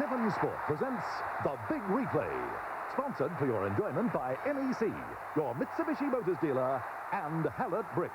7 Sport presents The Big Replay. Sponsored for your enjoyment by NEC, your Mitsubishi Motors dealer, and Hallett Brick.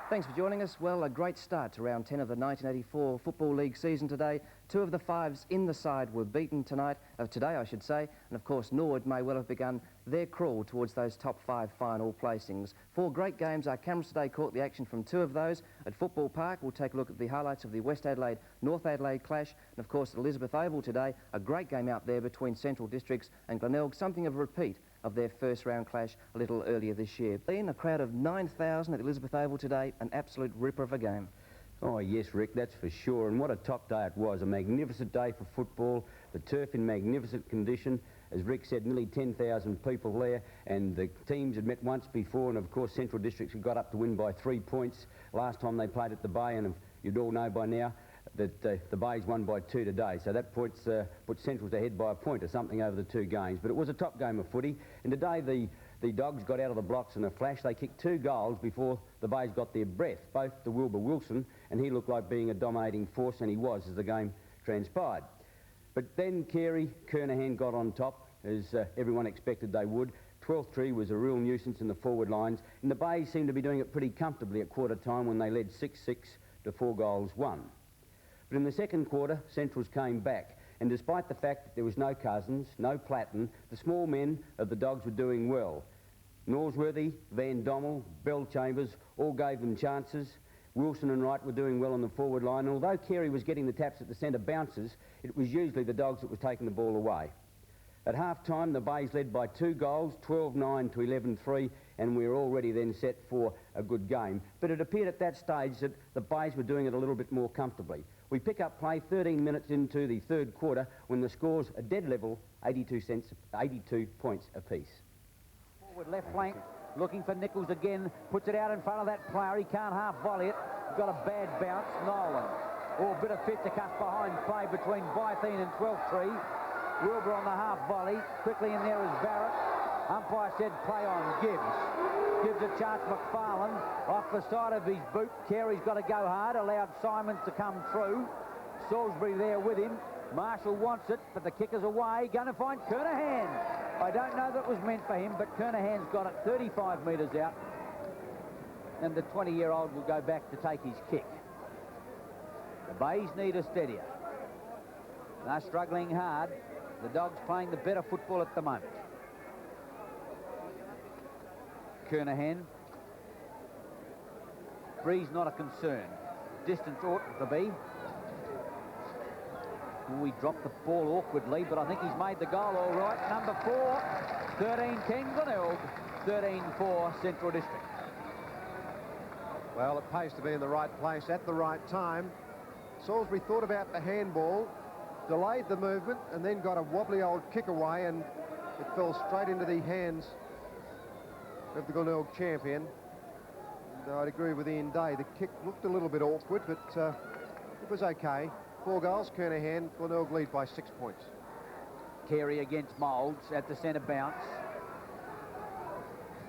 Thanks for joining us. Well, a great start to round 10 of the 1984 Football League season today. 2 of the 5s in the side were beaten today, I should say. And of course, Norwood may well have begun their crawl towards those top 5 final placings. 4 great games. Our cameras today caught the action from 2 of those. At Football Park, we'll take a look at the highlights of the West Adelaide, North Adelaide clash. And of course, at Elizabeth Oval today, a great game out there between Central Districts and Glenelg, something of a repeat of their first round clash a little earlier this year. In a crowd of 9,000 at Elizabeth Oval today, an absolute ripper of a game. Oh yes, Rick, that's for sure. And what a top day it was. A magnificent day for football. The turf in magnificent condition. As Rick said, nearly 10,000 people there, and the teams had met once before, and of course Central Districts had got up to win by 3 points last time they played at the Bay, and you'd all know by now that the Bay's won by 2 today, so that puts Central's ahead by a point or something over the 2 games. But it was a top game of footy, and today the Dogs got out of the blocks in a flash. They kicked 2 goals before the Bays got their breath, both to Wilbur Wilson, and he looked like being a dominating force, and he was as the game transpired. But then Kernahan got on top, as everyone expected they would. Twelftree was a real nuisance in the forward lines, and the Bays seemed to be doing it pretty comfortably at quarter time when they led 6-6 to 4 goals won. But in the second quarter, Centrals came back, and despite the fact that there was no Cousins, no Platten, the small men of the Dogs were doing well. Norsworthy, Van Dommel, Bell Chambers all gave them chances. Wilson and Wright were doing well on the forward line, and although Carey was getting the taps at the centre bounces, it was usually the Dogs that was taking the ball away. At half-time, the Bays led by 2 goals, 12-9 to 11-3, and we were already then set for a good game. But it appeared at that stage that the Bays were doing it a little bit more comfortably. We pick up play 13 minutes into the third quarter when the score's a dead level, 82 points apiece. Forward left flank, looking for Nichols again, puts it out in front of that player. He can't half volley it. He's got a bad bounce, Nolan. Oh, a bit of fisticuffs behind play between Bytheen and Twelftree. Wilbur on the half volley. Quickly in there is Barrett. Umpire said play on Gibbs. Gives a chance McFarlane off the side of his boot. Carey's got to go hard. Allowed Simons to come through. Salisbury there with him. Marshall wants it, but the kicker's away. Going to find Kernahan. I don't know that it was meant for him, but Kernahan's got it 35 metres out. And the 20-year-old will go back to take his kick. The Bays need a steadier. They're struggling hard. The Dogs playing the better football at the moment. Kernahan. Breeze not a concern. Distance ought to be. We dropped the ball awkwardly, but I think he's made the goal all right. Number 4, 13-10 Glenelg, 13-4 Central District. Well, it pays to be in the right place at the right time. Salisbury thought about the handball, delayed the movement, and then got a wobbly old kick away, and it fell straight into the hands of the Glenelg champion. And I'd agree with Ian Day. The kick looked a little bit awkward, but it was okay. 4 goals, Kernahan. Glenelg lead by 6 points. Carey against Moulds at the centre bounce.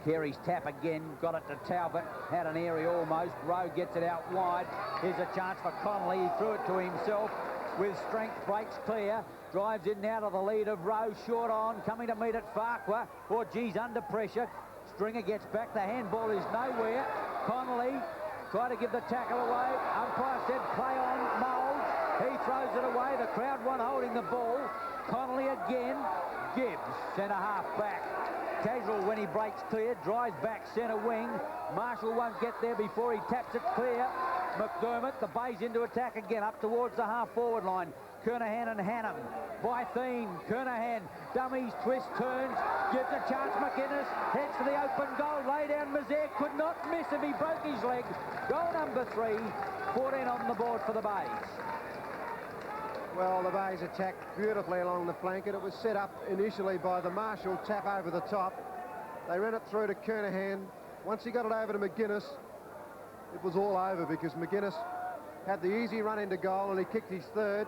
Carey's tap again, got it to Talbot, had an area almost. Rowe gets it out wide. Here's a chance for Connolly. He threw it to himself with strength, breaks clear, drives in now to the lead of Rowe, short on, coming to meet it Farquhar. Oh, geez, under pressure. Stringer gets back, the handball is nowhere. Connolly tried to give the tackle away. Umpire said play on Moulds. He throws it away. The crowd one holding the ball. Connolly again. Gibbs, centre half back. Casual when he breaks clear. Drives back centre wing. Marshall won't get there before he taps it clear. McDermott, the Bays into attack again, up towards the half-forward line. Kernahan and Hannam. Bytheen, Kernahan, dummies, twist, turns, gives a chance. McInnes heads to the open goal. Lay down Mazaire, could not miss him. He broke his leg. Goal number 3, 14 on the board for the Bays. Well, the Bays attacked beautifully along the flank, and it was set up initially by the Marshall tap over the top. They ran it through to Kernahan. Once he got it over to McInnes, it was all over because McInnes had the easy run into goal and he kicked his third.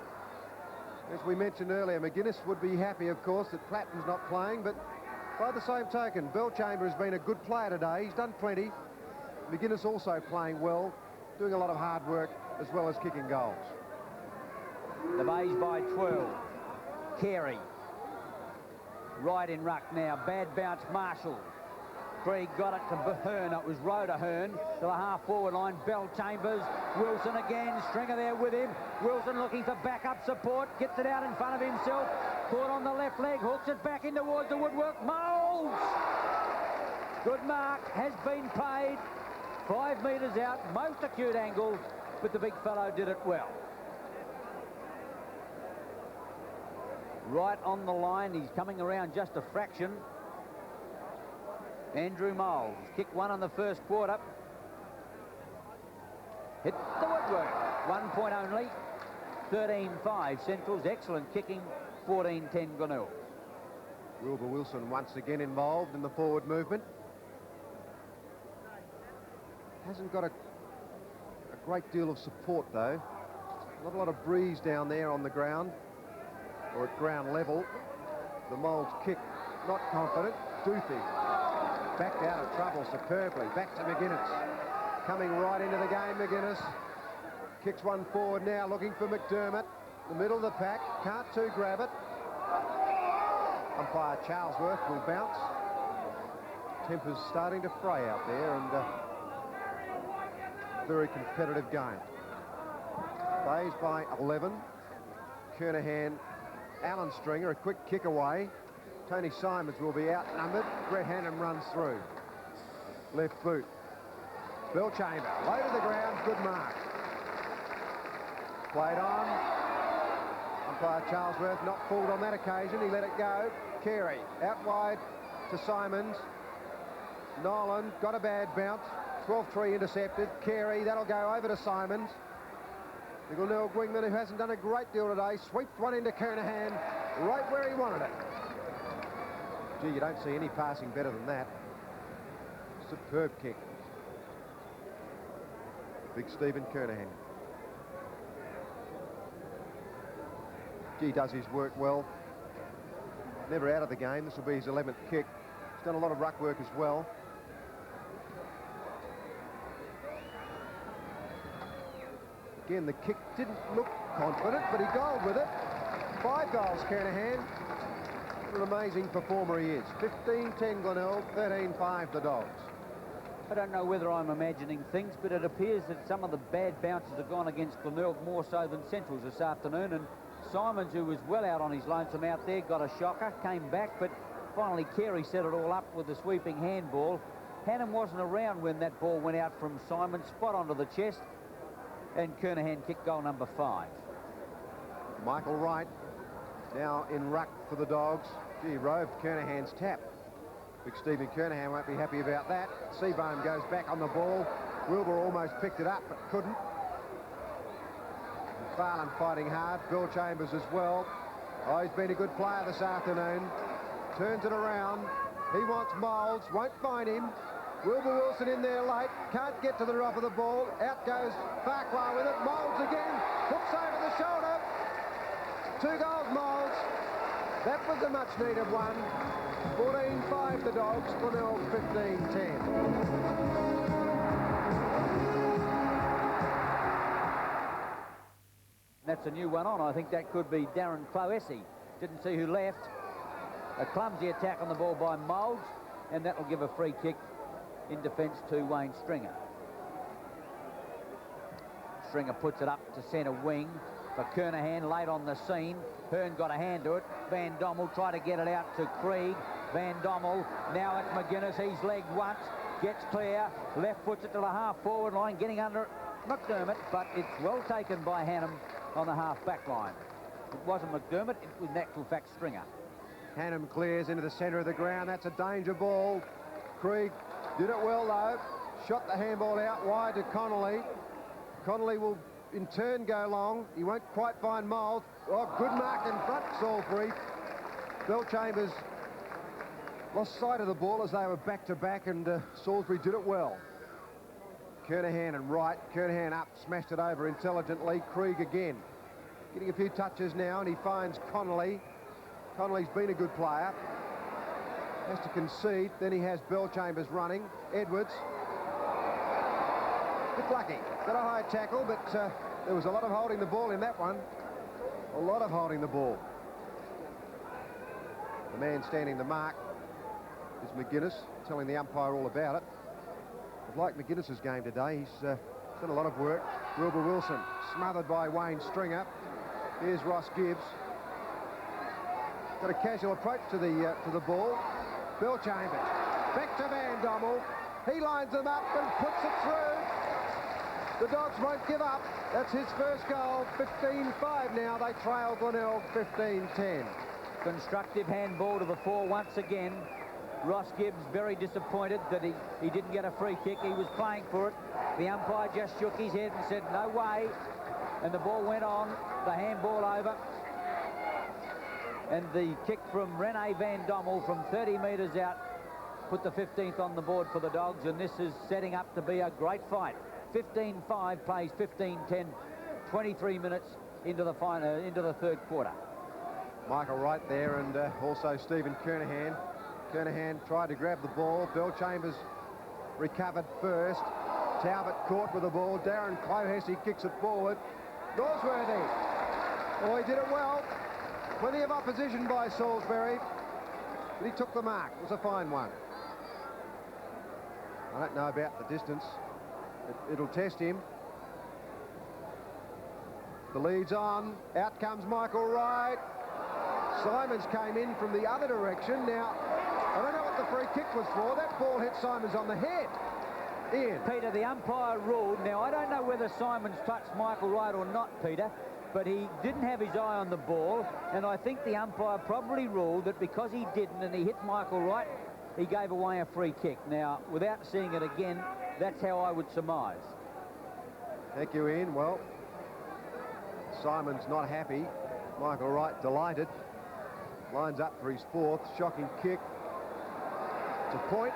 As we mentioned earlier, McInnes would be happy, of course, that Platten's not playing, but by the same token, Belchamber has been a good player today. He's done plenty. McInnes also playing well, doing a lot of hard work as well as kicking goals. The Bays by 12. Carey. Right in ruck now. Bad bounce, Marshall. Krieg got it to Hearn. It was Rhoda Hearn to the half-forward line. Belchambers. Wilson again. Stringer there with him. Wilson looking for backup support. Gets it out in front of himself. Caught on the left leg. Hooks it back in towards the woodwork. Moulds! Good mark. Has been paid. 5 metres out. Most acute angle. But the big fellow did it well. Right on the line. He's coming around just a fraction. Andrew Moulds kicked one in the first quarter. Hit the woodwork. 1 point only. 13-5 Central's. Excellent kicking. 14-10 Glenelg. Wilbur Wilson once again involved in the forward movement. Hasn't got a great deal of support though. Not a lot of breeze down there on the ground or at ground level. The Moulds kick, not confident. Doothy backed out of trouble superbly. Back to McInnes. Coming right into the game, McInnes. Kicks one forward now, looking for McDermott. The middle of the pack. Can't two grab it. Umpire Charlesworth will bounce. Tempers starting to fray out there, and very competitive game. Bays by 11. Kernahan, Alan Stringer, a quick kick away. Tony Simons will be outnumbered. Brett Hannam runs through. Left boot. Belchamber, low to the ground, good mark. Played on. Umpire Charlesworth not fooled on that occasion. He let it go. Carey out wide to Simons. Nolan got a bad bounce. Twelftree intercepted. Carey, that'll go over to Simons. The Glenelg wingman, who hasn't done a great deal today, sweeps one into Kernahan right where he wanted it. Gee, you don't see any passing better than that. Superb kick. Big Stephen Kernahan. Gee, does his work well. Never out of the game. This will be his 11th kick. He's done a lot of ruck work as well. Again, the kick didn't look confident, but he goaled with it. 5 goals, Kernahan. What an amazing performer he is. 15-10 Glenelg, 13-5 the Dogs. I don't know whether I'm imagining things, but it appears that some of the bad bounces have gone against Glenelg more so than Central's this afternoon, and Simons, who was well out on his lonesome out there, got a shocker, came back, but finally Carey set it all up with a sweeping handball. Hannam wasn't around when that ball went out from Simons, spot onto the chest, and Kernahan kicked goal number 5. Michael Wright now in ruck for the Dogs. Gee, roved Kernahan's tap. Big Stephen Kernahan won't be happy about that. Seabohm goes back on the ball. Wilbur almost picked it up, but couldn't. Farland fighting hard. Belchambers as well. Oh, he's been a good player this afternoon. Turns it around. He wants Moulds. Won't find him. Wilbur Wilson in there late. Can't get to the drop of the ball. Out goes Farquhar with it. Moulds again. Hooks over the shoulder. 2 goals, Moulds. That was a much-needed one. 14-5 the Dogs. Glenelg 15-10. That's a new one on. I think that could be Darren Cloesi. Didn't see who left. A clumsy attack on the ball by Moulds, and that will give a free kick in defence to Wayne Stringer. Stringer puts it up to centre wing for Kernahan, late on the scene. Hearn got a hand to it. Van Dommel tried to get it out to Krieg. Van Dommel, now it's McInnes. He's legged once, gets clear, left puts it to the half-forward line, getting under it. McDermott, but it's well taken by Hannum on the half-back line. It wasn't McDermott, it was in actual fact Stringer. Hannum clears into the centre of the ground. That's a danger ball. Krieg did it well, though. Shot the handball out wide to Connolly. Connolly will, in turn, go long. He won't quite find Miles. Oh, good mark in front, Salisbury. Bellchambers lost sight of the ball as they were back-to-back, and Salisbury did it well. Kernahan and Wright. Kernahan up, smashed it over intelligently. Krieg again. Getting a few touches now, and he finds Connolly. Connolly's been a good player. Has to concede. Then he has Bellchambers running. Edwards. Bit lucky. Got a high tackle, but there was a lot of holding the ball in that one. A lot of holding the ball. The man standing the mark is McGuinness, telling the umpire all about it. I've liked McGuinness's game today. He's done a lot of work. Wilbur Wilson smothered by Wayne Stringer. Here's Ross Gibbs. Got a casual approach to the ball. Bellchambers. Back to Van Dommel. He lines them up and puts it through. The Dogs won't give up. That's his first goal. 15-5 now. They trail Glenelg 15-10. Constructive handball to the fore once again. Ross Gibbs very disappointed that he didn't get a free kick. He was playing for it. The umpire just shook his head and said, no way. And the ball went on. The handball over. And the kick from Rene Van Dommel from 30 metres out put the 15th on the board for the Dogs, and this is setting up to be a great fight. 15-5 plays 15-10, 23 minutes into the final, into the third quarter. Michael Wright there, and also Stephen Kernahan. Kernahan tried to grab the ball. Bellchambers recovered first. Talbot caught with the ball. Darren Clohessy kicks it forward. Norsworthy. Oh, he did it well. Plenty of opposition by Salisbury, but he took the mark. It was a fine one. I don't know about the distance. It'll test him. The lead's on. Out comes Michael Wright. Simons came in from the other direction. Now, I don't know what the free kick was for. That ball hit Simons on the head. Ian. Peter, the umpire ruled. Now, I don't know whether Simons touched Michael Wright or not, Peter, but he didn't have his eye on the ball, and I think the umpire probably ruled that because he didn't and he hit Michael Wright, he gave away a free kick. Now, without seeing it again, that's how I would surmise. Thank you, Ian. Well, Simon's not happy. Michael Wright delighted. Lines up for his fourth. Shocking kick. It's a point.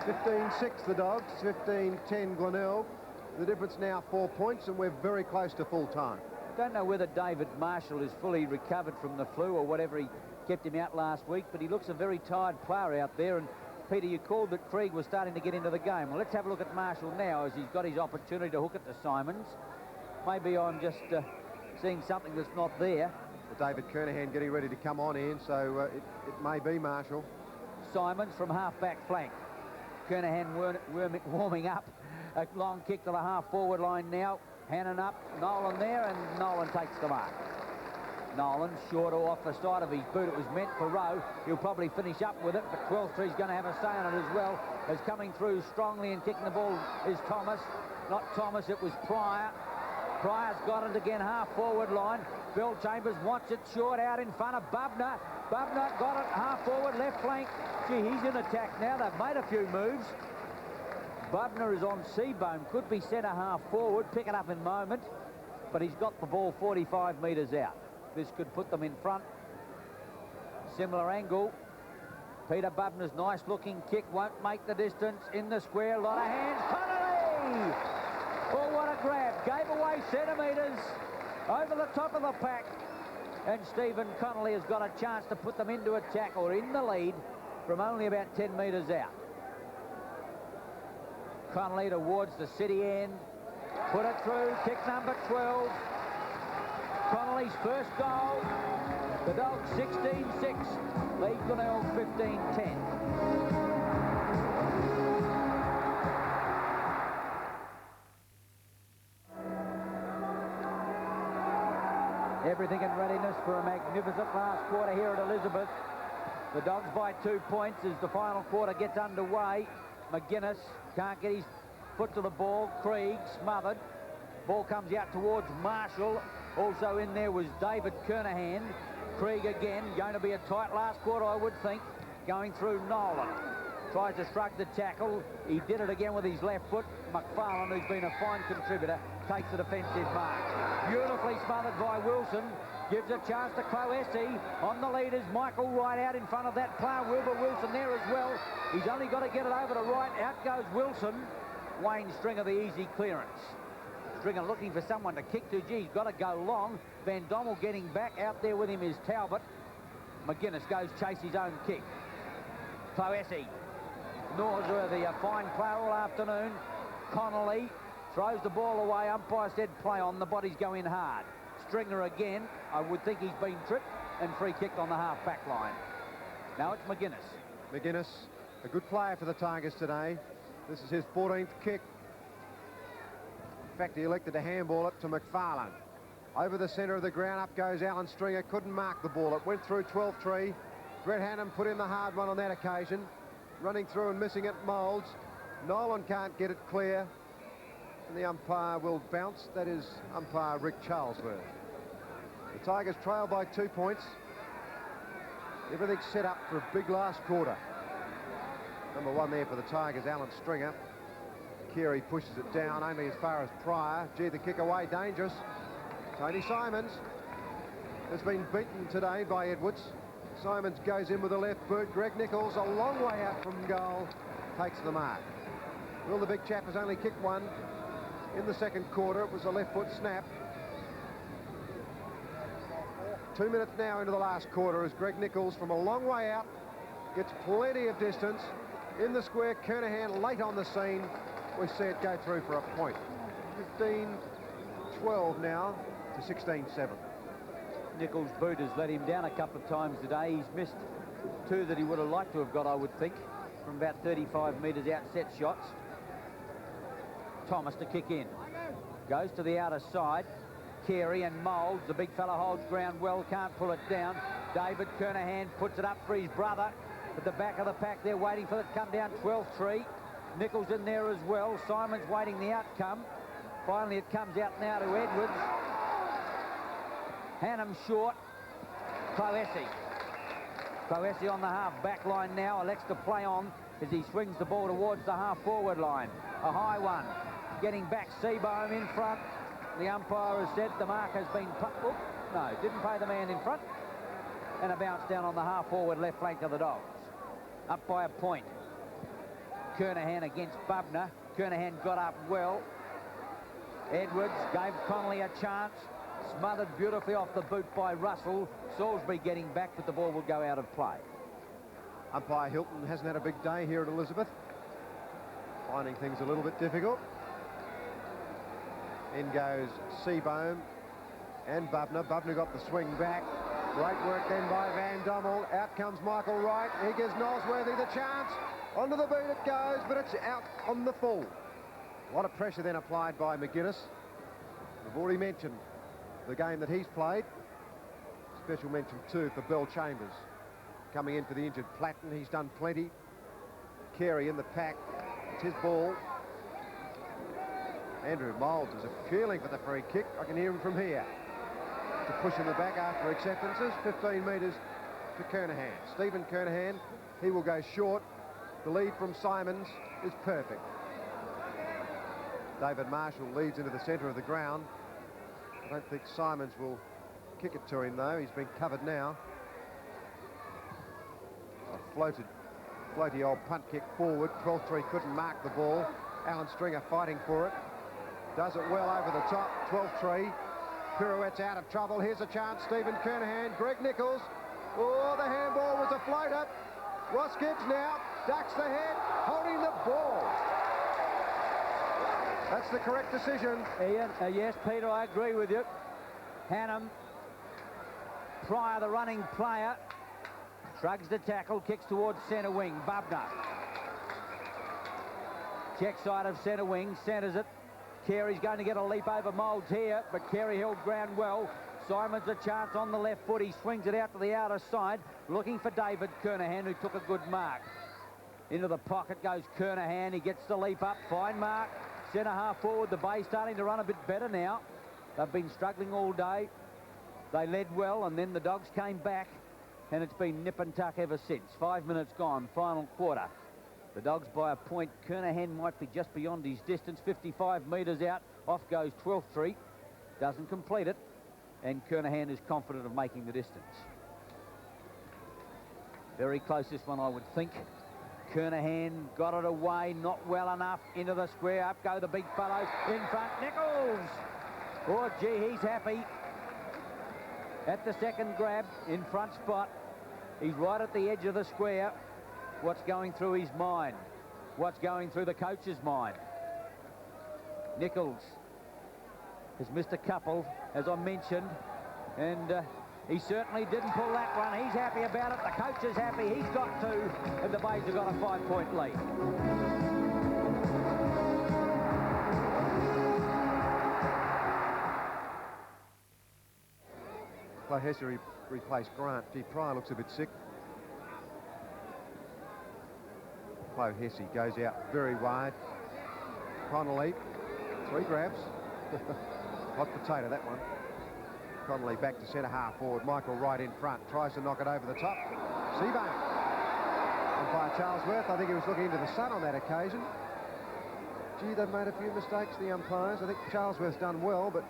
15-6 the Dogs. 15-10 Glenelg. The difference now 4 points, and we're very close to full time. I don't know whether David Marshall is fully recovered from the flu or whatever, he kept him out last week, but he looks a very tired player out there. And Peter, you called that Krieg was starting to get into the game. Well, let's have a look at Marshall now as he's got his opportunity to hook it to Simons. Maybe I'm just seeing something that's not there. David Kernahan getting ready to come on in, so it may be Marshall. Simons from half-back flank. Kernahan warming up. A long kick to the half-forward line now. Hannon up, Nolan there, and Nolan takes the mark. Nolan short off the side of his boot. It was meant for Rowe. He'll probably finish up with it, but Twelftree's going to have a say on it as well. As coming through strongly and kicking the ball is Thomas. Not Thomas, it was Pryor. Pryor's got it again, half-forward line. Bellchambers wants it short out in front of Bubner. Bubner got it half-forward, left flank. Gee, he's in attack now. They've made a few moves. Bubner is on C-bone, could be centre half forward, pick it up in a moment, but he's got the ball 45 metres out. This could put them in front. Similar angle. Peter Bubner's nice looking kick won't make the distance in the square. A lot of hands. Connolly! Oh, what a grab. Gave away centimetres over the top of the pack. And Stephen Connolly has got a chance to put them into attack or in the lead from only about 10 metres out. Connolly towards the city end. Put it through. Kick number 12. Connolly's first goal. The Dogs 16-6. Lead Glenelg 15-10. Everything in readiness for a magnificent last quarter here at Elizabeth. The Dogs by 2 points as the final quarter gets underway. McGuinness can't get his foot to the ball. Krieg smothered. Ball comes out towards Marshall. Also in there was David Kernahan. Krieg again, going to be a tight last quarter, I would think. Going through Nolan. Tries to shrug the tackle. He did it again with his left foot. McFarlane, who's been a fine contributor, takes the defensive mark. Beautifully smothered by Wilson. Gives a chance to Cloessi. On the leaders, Michael Wright out in front of that player. Wilbur Wilson there as well. He's only got to get it over to Wright. Out goes Wilson. Wayne Stringer, the easy clearance. Stringer looking for someone to kick to. Gee, he's got to go long. Van Dommel getting back. Out there with him is Talbot. McGuinness goes chase his own kick. Cloessi. Norsworthy, a fine player all afternoon. Connolly throws the ball away. Umpire said play on. The bodies go in hard. Stringer again. I would think he's been tripped and free kicked on the half-back line. Now it's McGuinness. McGuinness, a good player for the Tigers today. This is his 14th kick. In fact, he elected to handball it to McFarlane. Over the centre of the ground, up goes Alan Stringer. Couldn't mark the ball. It went through Twelftree. Brett Hannam put in the hard one on that occasion. Running through and missing it, Moulds. Nolan can't get it clear. And the umpire will bounce. That is umpire Rick Charlesworth. The Tigers trail by 2 points. Everything's set up for a big last quarter. Number 1 there for the Tigers, Alan Stringer. Carey pushes it down only as far as Pryor. Gee, the kick away, dangerous. Tony Simons has been beaten today by Edwards. Simons goes in with the left boot. Greg Nichols, a long way out from goal, takes the mark. Well, the big chap has only kicked one in the second quarter. It was a left foot snap. 2 minutes now into the last quarter as Greg Nichols from a long way out gets plenty of distance. In the square, Kernahan late on the scene. We see it go through for a point. 15-12 now to 16-7. Nichols' boot has let him down a couple of times today. He's missed 2 that he would have liked to have got, I would think, from about 35 metres out set shots. Thomas to kick in. Goes to the outer side. Carey and Moulds, the big fella, holds ground well, can't pull it down. David Kernahan puts it up for his brother. At the back of the pack, they're waiting for it to come down. Twelftree. Nichols in there as well. Simon's waiting the outcome. Finally, it comes out now to Edwards. Hannam short. Cloessi. Cloessi on the half-back line now. Elects to play on as he swings the ball towards the half-forward line. A high one. Getting back, Seabohm in front. The umpire has said the mark has been... No, didn't pay the man in front. And a bounce down on the half-forward left flank of the Dogs. Up by a point. Kernahan against Bubner. Kernahan got up well. Edwards gave Connolly a chance. Smothered beautifully off the boot by Russell. Salisbury getting back, but the ball will go out of play. Umpire Hilton hasn't had a big day here at Elizabeth. Finding things a little bit difficult. In goes Seabohm and Bubner. Bubner got the swing back. Great work then by Van Dommel. Out comes Michael Wright. He gives Nosworthy the chance. Onto the boot it goes, but it's out on the full. A lot of pressure then applied by McGuinness. We've already mentioned the game that he's played. Special mention too for Bill Chambers. Coming in for the injured Platten. He's done plenty. Carey in the pack. It's his ball. Andrew Moulds has a feeling for the free kick. I can hear him from here. To push in the back after acceptances. 15 metres to Kernahan. Stephen Kernahan, he will go short. The lead from Simons is perfect. David Marshall leads into the centre of the ground. I don't think Simons will kick it to him, though. He's been covered now. A floaty old punt kick forward. Twelftree couldn't mark the ball. Alan Stringer fighting for it. Does it well over the top. Twelftree pirouettes out of trouble. Here's a chance. Stephen Kernahan. Greg Nichols. Oh, the handball was a floater. Ross Gibbs now ducks the head, holding the ball. That's the correct decision. Ian, yes, Peter, I agree with you. Hannam, Pryor, the running player, shrugs the tackle, kicks towards centre wing. Bubner. Check side of centre wing, centres it. Carey's going to get a leap over Moulds here, but Carey held ground well. Simons a chance on the left foot. He swings it out to the outer side, looking for David Kernahan, who took a good mark. Into the pocket goes Kernahan. He gets the leap up. Fine mark. Centre half forward, the Bay starting to run a bit better now. They've been struggling all day. They led well, and then the Dogs came back, and it's been nip and tuck ever since. 5 minutes gone, final quarter. The Dogs by a point. Kernahan might be just beyond his distance, 55 metres out. Off goes Twelftree. Doesn't complete it, and Kernahan is confident of making the distance. Very close, this one, I would think. Kernahan got it away, not well enough. Into the square, up go the big fellow. In front, Nichols! Oh, gee, he's happy. At the second grab, in front spot. He's right at the edge of the square. What's going through his mind? What's going through the coach's mind? Nichols has missed a couple, as I mentioned, and he certainly didn't pull that one. He's happy about it. The coach is happy. He's got two, and the Bays have got a 5-point lead. Clay Hesse replaced Grant. Gee, Pryor looks a bit sick. Clay Hesse goes out very wide. Connolly, 3 grabs. Hot potato, that one. Connolly back to centre half forward. Michael Wright in front. Tries to knock it over the top. Seabown. Umpire Charlesworth. I think he was looking into the sun on that occasion. Gee, they've made a few mistakes, the umpires. I think Charlesworth's done well, but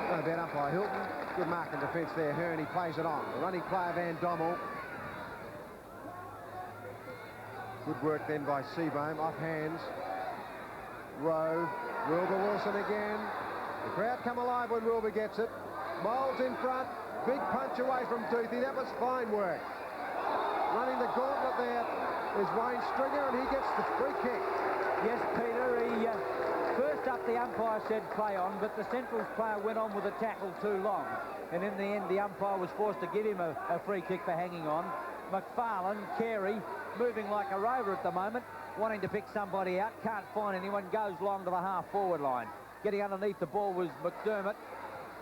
no about umpire Hilton. Good mark in defence there. Hearn, he plays it on. The running player Van Dommel. Good work then by Seabohm. Off hands. Rowe. Wilbur Wilson again. The crowd come alive when Wilbur gets it. Moles in front. Big punch away from Duthie. That was fine work. Running the gauntlet there is Wayne Stringer, and he gets the free kick. Yes, Peter, first up the umpire said play on, but the Central's player went on with the tackle too long. And in the end, the umpire was forced to give him a free kick for hanging on. McFarlane, Carey, moving like a rover at the moment, wanting to pick somebody out, can't find anyone, goes long to the half-forward line. Getting underneath the ball was McDermott.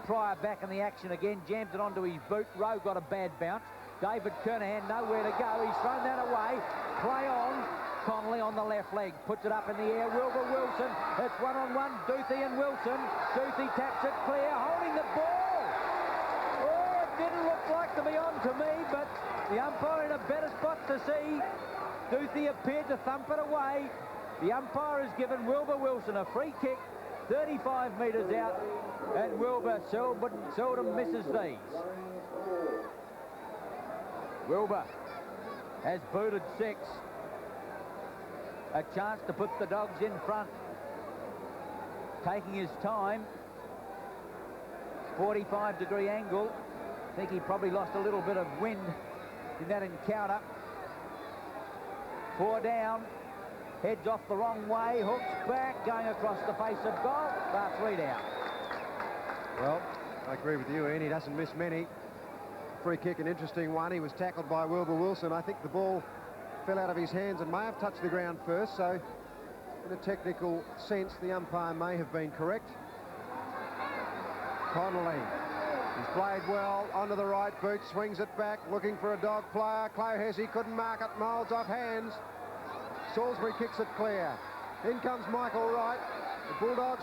Pryor back in the action again, jams it onto his boot. Rowe got a bad bounce. David Kernahan nowhere to go. He's thrown that away. Play on. Connolly on the left leg, puts it up in the air. Wilbur Wilson, it's one-on-one. Duthie and Wilson. Duthie taps it clear, holding the ball. Oh, it didn't look like to be on to me, but the umpire in a better spot to see. Duthie appeared to thump it away. The umpire has given Wilbur Wilson a free kick, 35 metres out, and Wilbur seldom misses these. Wilbur has booted 6. A chance to put the Dogs in front. Taking his time. 45-degree angle. I think he probably lost a little bit of wind in that encounter. 4 down. Heads off the wrong way. Hooks back. Going across the face of goal. Bar 3 down. Well, I agree with you, Ian. He doesn't miss many. Free kick, an interesting one. He was tackled by Wilbur Wilson. I think the ball fell out of his hands and may have touched the ground first, so in a technical sense the umpire may have been correct. Connolly, he's played well, onto the right boot, swings it back, looking for a dog player. Clay Hesse couldn't mark it, Moulds off hands. Salisbury kicks it clear. In comes Michael Wright. The Bulldogs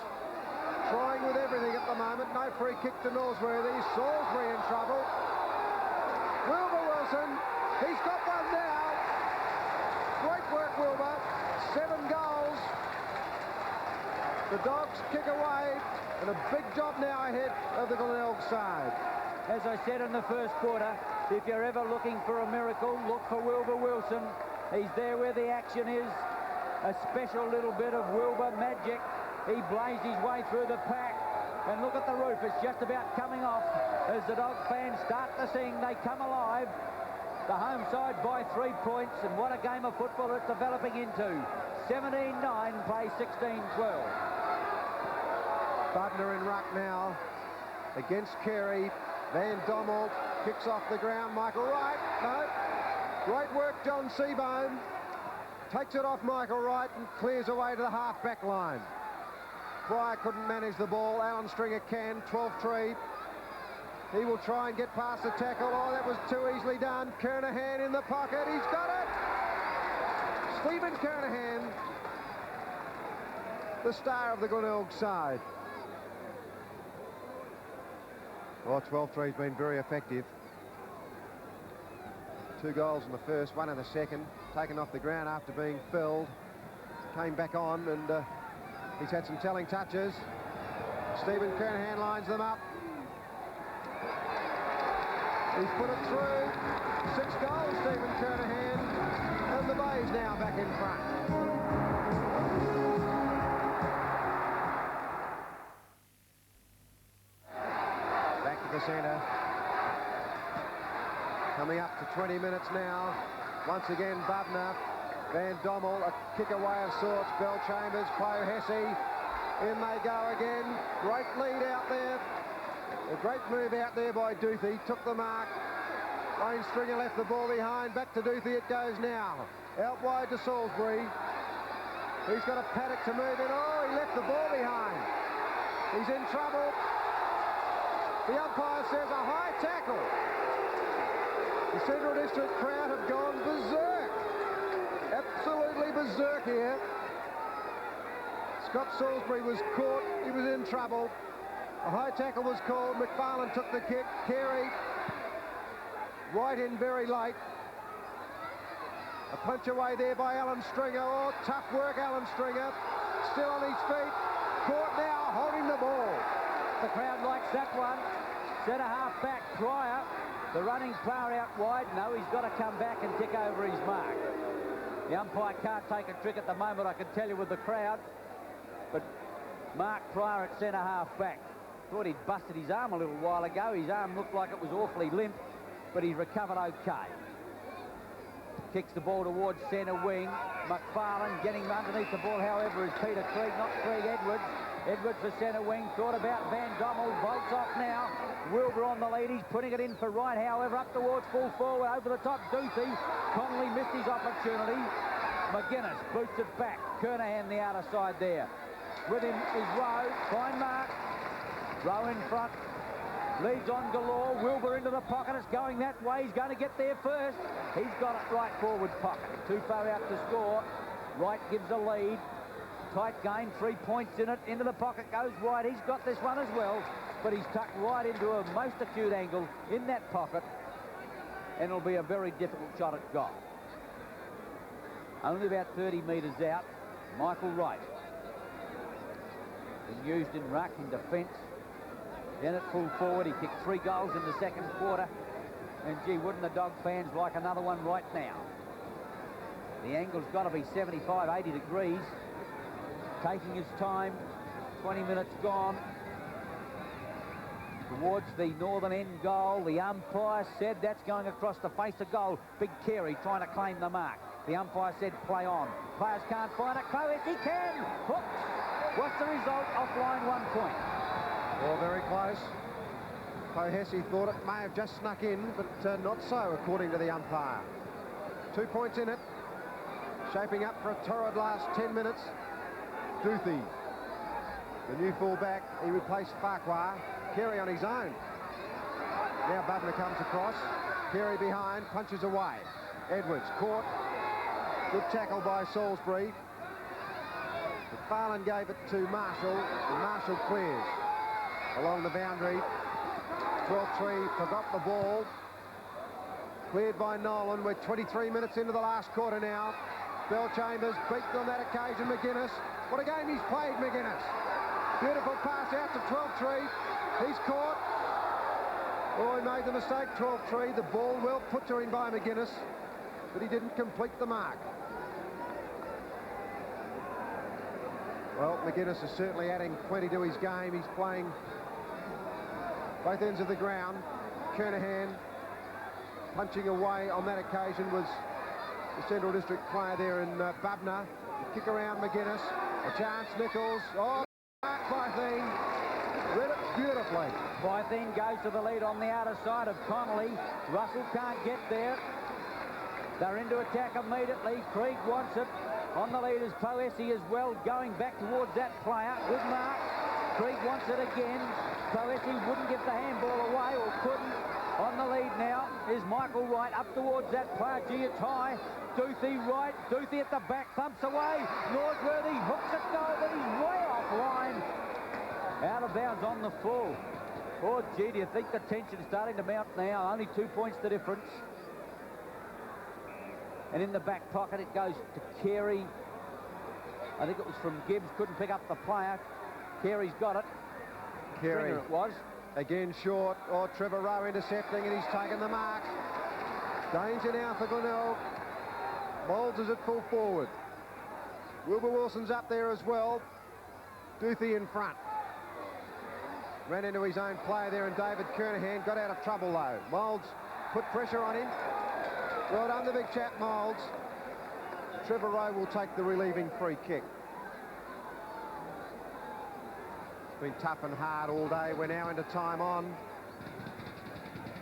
trying with everything at the moment. No free kick to Norsworthy. Salisbury in trouble. Wilbur Wilson, he's got one now. Great work, Wilbur. 7 goals. The Dogs kick away, and a big job now ahead of the Glenelg side. As I said in the first quarter, if you're ever looking for a miracle, look for Wilbur Wilson. He's there where the action is. A special little bit of Wilbur magic. He blazed his way through the pack. And look at the roof, it's just about coming off as the Dog fans start to sing. They come alive. The home side by 3 points, and what a game of football it's developing into. 17-9, play 16-12. Butner in ruck now against Carey. Van Dommel kicks off the ground. Michael Wright, no. Great work, John Seabohm. Takes it off Michael Wright and clears away to the half-back line. Pryor couldn't manage the ball. Alan Stringer can. 12-3. He will try and get past the tackle. Oh, that was too easily done. Kernahan in the pocket. He's got it. Stephen Kernahan the star of the Glenelg side. Well, Twelftree's been very effective. 2 goals in the first, 1 in the second. Taken off the ground after being felled. Came back on, and he's had some telling touches. Stephen Kernahan lines them up. He's put it through. 6 goals, Stephen Kernahan. And the Bays now back in front. Back to the centre. Coming up to 20 minutes now. Once again, Bubner. Van Dommel, a kick away of sorts. Bell Chambers, Chloe Hesse. In they go again. Great lead out there. A great move out there by Duthie. Took the mark. Wayne Stringer left the ball behind. Back to Duthie it goes now. Out wide to Salisbury. He's got a paddock to move in. Oh, he left the ball behind. He's in trouble. The umpire says a high tackle. The Central District crowd have gone berserk. Absolutely berserk here. Scott Salisbury was caught. He was in trouble. A high tackle was called. McFarlane took the kick. Carey right in very late. A punch away there by Alan Stringer. Oh, tough work, Alan Stringer. Still on his feet. Caught now, holding the ball. The crowd likes that one. Centre half back, Pryor. The running player out wide. No, he's got to come back and tick over his mark. The umpire can't take a trick at the moment, I can tell you, with the crowd. But Mark Pryor at centre half back. Thought he'd busted his arm a little while ago. His arm looked like it was awfully limp, but he's recovered okay. Kicks the ball towards centre wing. McFarlane getting underneath the ball, however, is Peter Krieg, not Krieg, Edwards. Edwards for centre wing. Thought about Van Dommel. Bolts off now. Wilbur on the lead. He's putting it in for right, however, up towards full forward. Over the top, Duthie. Connolly missed his opportunity. McGuinness boots it back. Kernahan the outer side there. With him is Rowe. Fine mark. Rowe in front. Leads on galore. Wilbur into the pocket. It's going that way. He's going to get there first. He's got it right forward pocket. Too far out to score. Wright gives a lead. Tight game. 3 points in it. Into the pocket goes Wright. He's got this one as well. But he's tucked right into a most acute angle in that pocket. And it'll be a very difficult shot at goal. Only about 30 metres out. Michael Wright. Been used in ruck, in defence. Then at full forward, he kicked 3 goals in the second quarter. And gee, wouldn't the Dog fans like another one right now? The angle's got to be 75, 80 degrees. Taking his time. 20 minutes gone. Towards the northern end goal. The umpire said that's going across the face of goal. Big Carey trying to claim the mark. The umpire said play on. Players can't find it. Close, he can! Hooked. What's the result? Offline 1 point. Well, very close. Chloe Hesse thought it may have just snuck in, but not so, according to the umpire. 2 points in it. Shaping up for a torrid last 10 minutes. Duthie, the new full-back, he replaced Farquhar. Carey on his own. Now Bubner comes across. Carey behind, punches away. Edwards caught. Good tackle by Salisbury. McFarlane gave it to Marshall, and Marshall clears along the boundary. Twelftree forgot the ball. Cleared by Nolan. We're 23 minutes into the last quarter now. Bell Chambers beaten on that occasion. McGuinness. What a game he's played, McGuinness. Beautiful pass out to Twelftree. He's caught. Oh, he made the mistake, Twelftree. The ball well put to him by McGuinness, but he didn't complete the mark. Well, McGuinness is certainly adding plenty to his game. He's playing both ends of the ground. Kernahan punching away on that occasion was the Central District player there in Bubner. The kick around McGuinness. A chance, Nichols. Oh, mark Bytheen. Read it beautifully. Bytheen goes to the lead on the outer side of Connolly. Russell can't get there. They're into attack immediately. Krieg wants it. On the lead is Poessi as well, going back towards that player. Good mark. Krieg wants it again. Poessi wouldn't get the handball away, or couldn't. On the lead now is Michael Wright up towards that player. Gee, it's high. Duthie right. Duthie at the back. Thumps away. Norsworthy hooks it goal, but he's way offline. Out of bounds on the full. Oh, gee, do you think the tension's starting to mount now? Only 2 points the difference. And in the back pocket it goes to Carey. I think it was from Gibbs. Couldn't pick up the player. Carey's got it. Carey Stringer it was. again short. Oh, Trevor Rowe intercepting, and he's taken the mark. Danger now for Glenelg. Moulds is at full forward. Wilbur Wilson's up there as well. Duthie in front. Ran into his own player there, and David Kernahan got out of trouble though. Moulds put pressure on him. Well done, the big chap, Moulds. Trevor Rowe will take the relieving free kick. It's been tough and hard all day. We're now into time on.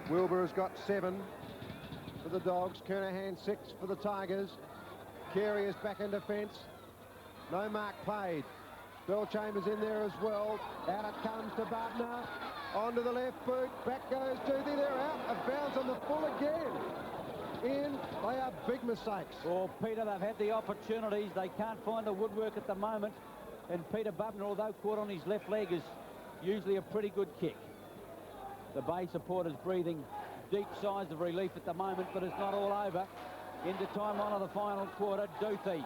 Wilbur has got 7 for the Dogs. Kernahan 6 for the Tigers. Carey is back in defence. No mark played. Bellchambers in there as well. Out it comes to Bubner. Onto the left boot. Back goes Duthie. They're out of bounds on the full again. In. They are big mistakes. Well, Peter, they've had the opportunities. They can't find the woodwork at the moment. And Peter Bubner, although caught on his left leg, is usually a pretty good kick. The Bay supporters breathing deep sighs of relief at the moment, but it's not all over. Into time on of the final quarter. Duthie.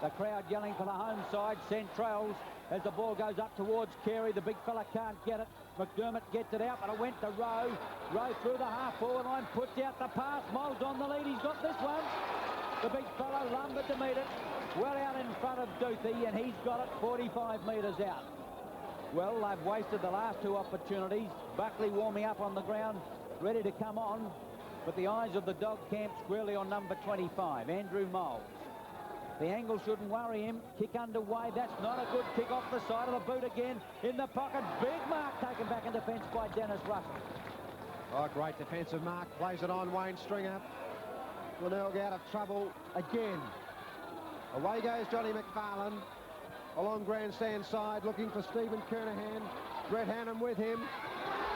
The crowd yelling for the home side. Centrals as the ball goes up towards Carey. The big fella can't get it. McDermott gets it out, but it went to Rowe. Rowe through the half-forward line, puts out the pass. Moulds on the lead. He's got this one. The big fella lumbered to meet it. Well out in front of Duthie, and he's got it 45 metres out. Well, they've wasted the last 2 opportunities. Buckley warming up on the ground, ready to come on. But the eyes of the dog camp squarely on number 25, Andrew Moulds. The angle shouldn't worry him. Kick underway. That's not a good kick off the side of the boot again. In the pocket. Big mark taken back in defence by Dennis Russell. Oh, great defensive mark. Plays it on Wayne Stringer. Glenelg out of trouble again. Away goes Johnny McFarlane. Along grandstand side looking for Stephen Kernahan. Brett Hannum with him.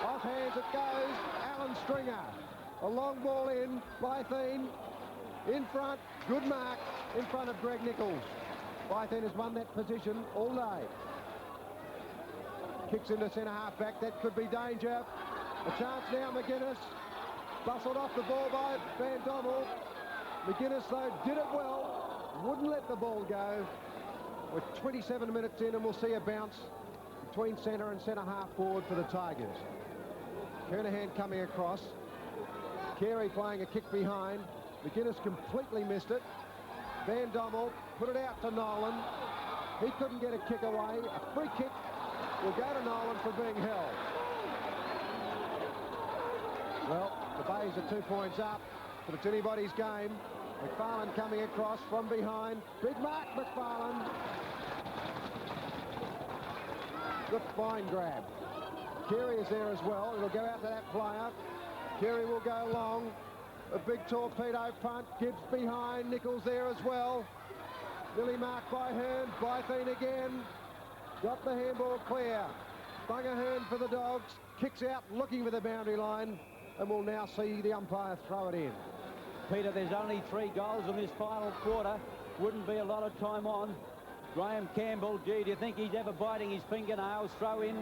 Off hands it goes. Alan Stringer. A long ball in. Bytheen in front. Good mark in front of Greg Nichols. Bytheen has won that position all day. Kicks into centre half back. That could be danger. A chance now, McGuinness. Bustled off the ball by Van Dommel. McGuinness, though, did it well. Wouldn't let the ball go. We're 27 minutes in, and we'll see a bounce between centre and centre half forward for the Tigers. Kernahan coming across. Carey playing a kick behind. McGuinness completely missed it. Van Dommel put it out to Nolan. He couldn't get a kick away. A free kick will go to Nolan for being held. Well, the Bays are 2 points up, but it's anybody's game. McFarlane coming across from behind. Big mark, McFarlane. Good fine grab. Carey is there as well. It'll go out to that player. Carey will go long. A big torpedo punt. Gibbs behind. Nichols there as well. Nearly marked by Hearn. Bytheen again. Got the handball clear. Bunger Hearn for the Dogs. Kicks out looking for the boundary line. And we'll now see the umpire throw it in. Peter, there's only 3 goals in this final quarter. Wouldn't be a lot of time on. Graham Campbell, gee, do you think he's ever biting his fingernails? Throw in.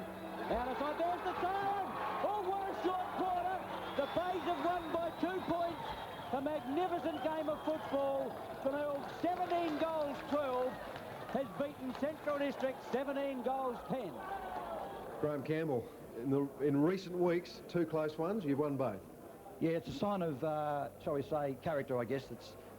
Out of sight. There's the siren! Oh, what a short quarter! The Bays have won by 2 points. A magnificent game of football. Glenelg, 17 goals 12, has beaten Central District 17 goals 10. Graham Campbell, in recent weeks, 2 close ones. You've won both. Yeah, it's a sign of, shall we say, character, I guess.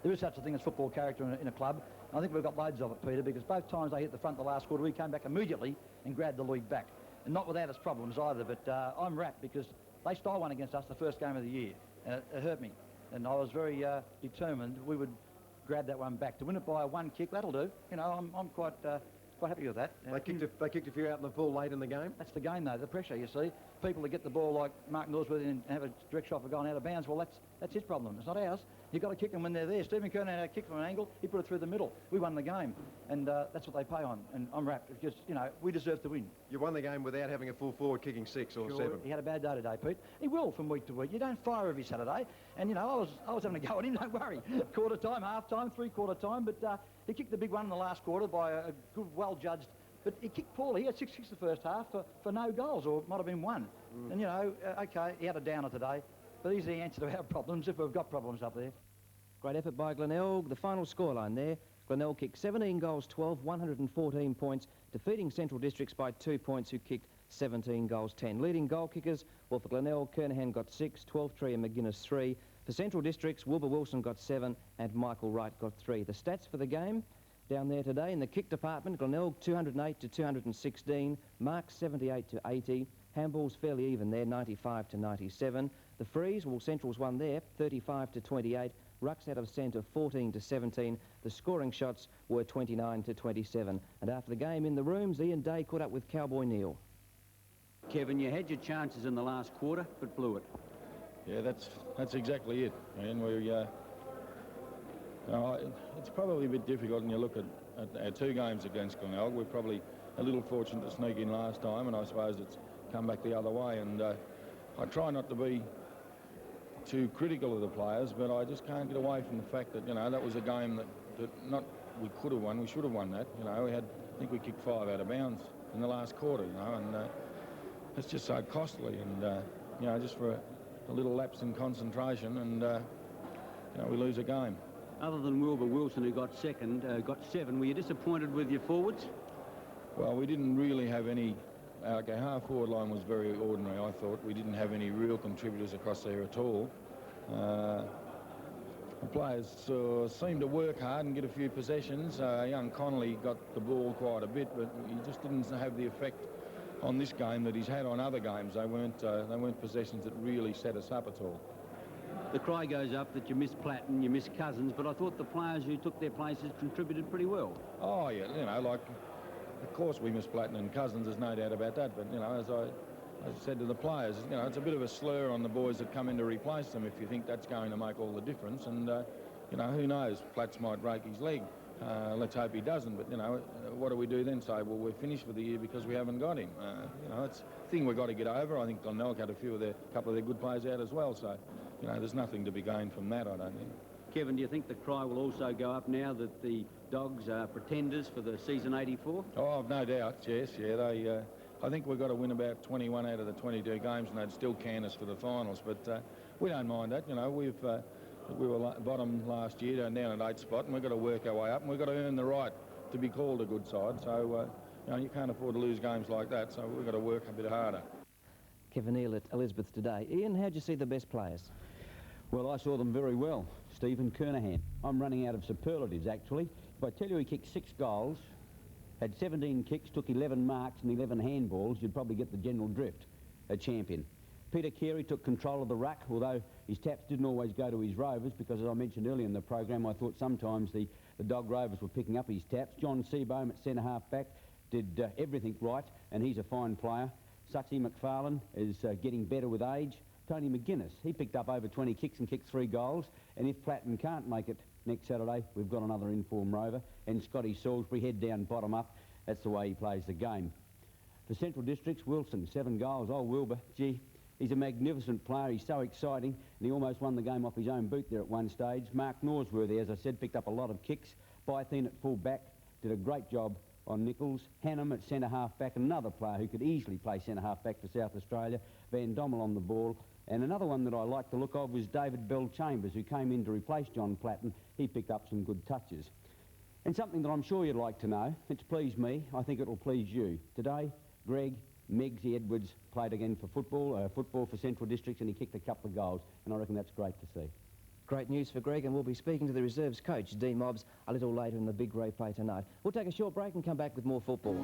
There is such a thing as football character in a club. I think we've got loads of it, Peter, because both times they hit the front the last quarter, we came back immediately and grabbed the lead back. And not without its problems either, but I'm rapt because they stole one against us the first game of the year, and it hurt me. And I was very determined we would grab that one back. To win it by 1 kick, that'll do. You know, I'm quite Quite happy with that. They kicked a few out in the pool late in the game. That's the game, though, the pressure, you see. People that get the ball like Mark Norsworthy and have a direct shot for going out of bounds, well, that's his problem. It's not ours. You've got to kick them when they're there. Stephen Kernahan had a kick from an angle. He put it through the middle. We won the game, and that's what they pay on. And I'm wrapped. It's just, you know, we deserve to win. You won the game without having a full forward kicking 6 or 7. He had a bad day today, Pete. He will from week to week. You don't fire every Saturday. And, you know, I was having a go at him, don't worry. Quarter time, half time, 3/4 time. But he kicked the big one in the last quarter by a good, well-judged. But he kicked poorly. He had 6 kicks the first half for no goals, or it might have been 1. And, you know, OK, he had a downer today. But he's the answer to our problems, if we've got problems up there. Great effort by Glenelg. The final scoreline there. Glenelg kicked 17 goals, 12, 114 points, defeating Central Districts by 2 points, who kicked 17 goals, 10. Leading goal kickers, well, for Glenelg, Kernahan got 6, Twelftree and McGuinness 3. For Central Districts, Wilbur Wilson got 7 and Michael Wright got 3. The stats for the game down there today in the kick department: Glenelg 208 to 216, Mark 78 to 80, handball's fairly even there, 95 to 97. The frees, well, Central's won there, 35 to 28. Rucks out of centre, 14 to 17. The scoring shots were 29 to 27. And after the game in the rooms, Ian Day caught up with Cowboy Neil. Kevin, you had your chances in the last quarter, but blew it. Yeah, that's exactly it. And it's probably a bit difficult when you look at our 2 games against Glenelg. We're probably a little fortunate to sneak in last time, and I suppose it's come back the other way. And I try not to be too critical of the players, but I just can't get away from the fact that, you know, that was a game that we could have won. We should have won that. You know, I think we kicked 5 out of bounds in the last quarter, you know, and it's just so costly. And, you know, just for a little lapse in concentration, and, you know, we lose a game. Other than Wilbur Wilson, who got second, got 7, were you disappointed with your forwards? Well, we didn't really have any. Our half-forward line was very ordinary, I thought. We didn't have any real contributors across there at all. The players seemed to work hard and get a few possessions. Young Connolly got the ball quite a bit, but he just didn't have the effect on this game that he's had on other games. They weren't possessions that really set us up at all. The cry goes up that you missed Platten, you missed Cousins, but I thought the players who took their places contributed pretty well. Oh, yeah, you know, like, of course we missed Platten and Cousins, there's no doubt about that, but, you know, as I said to the players, you know, it's a bit of a slur on the boys that come in to replace them if you think that's going to make all the difference. And, you know, who knows, Platts might break his leg. Let's hope he doesn't, but, you know, what do we do then? Say, well, we're finished for the year because we haven't got him. You know, it's a thing we've got to get over. I think Glenelg had a couple of their good players out as well, so, you know, there's nothing to be gained from that, I don't think. Kevin, do you think the cry will also go up now that the Dogs are pretenders for the season 84? Oh, I've no doubt, yes, yeah. I think we've got to win about 21 out of the 22 games, and they'd still can us for the finals, but we don't mind that. You know, we were bottom last year, down at 8th spot, and we've got to work our way up, and we've got to earn the right to be called a good side. So, you know, you can't afford to lose games like that, so we've got to work a bit harder. Kevin Neal at Elizabeth today. Ian, how'd you see the best players? Well, I saw them very well. Stephen Kernahan. I'm running out of superlatives, actually. If I tell you he kicked 6 goals, had 17 kicks, took 11 marks and 11 handballs, you'd probably get the general drift. A champion. Peter Carey took control of the ruck, although his taps didn't always go to his rovers, because as I mentioned earlier in the program, I thought sometimes the dog rovers were picking up his taps. John Seabohm at centre half back did everything right, and he's a fine player. Sutsy McFarlane is getting better with age. Tony McGuinness, he picked up over 20 kicks and kicked 3 goals, and if Platten can't make it next Saturday, we've got another informed rover. And Scotty Salisbury, head down, bottom up. That's the way he plays the game. For Central Districts, Wilson, 7 goals. Oh, Wilbur, gee, he's a magnificent player. He's so exciting, and he almost won the game off his own boot there at one stage. Mark Norsworthy, as I said, picked up a lot of kicks. Bytheen at full back did a great job on Nichols. Hannam at centre half back, another player who could easily play centre half back for South Australia. Van Dommel on the ball. And another one that I like the look of was David Bell-Chambers, who came in to replace John Platten. He picked up some good touches. And something that I'm sure you'd like to know, it's pleased me, I think it'll please you. Today, Greg Meggsy Edwards played again for football for Central Districts, and he kicked a couple of goals, and I reckon that's great to see. Great news for Greg, and we'll be speaking to the reserves coach, D. Mobbs, a little later in the big replay tonight. We'll take a short break and come back with more football.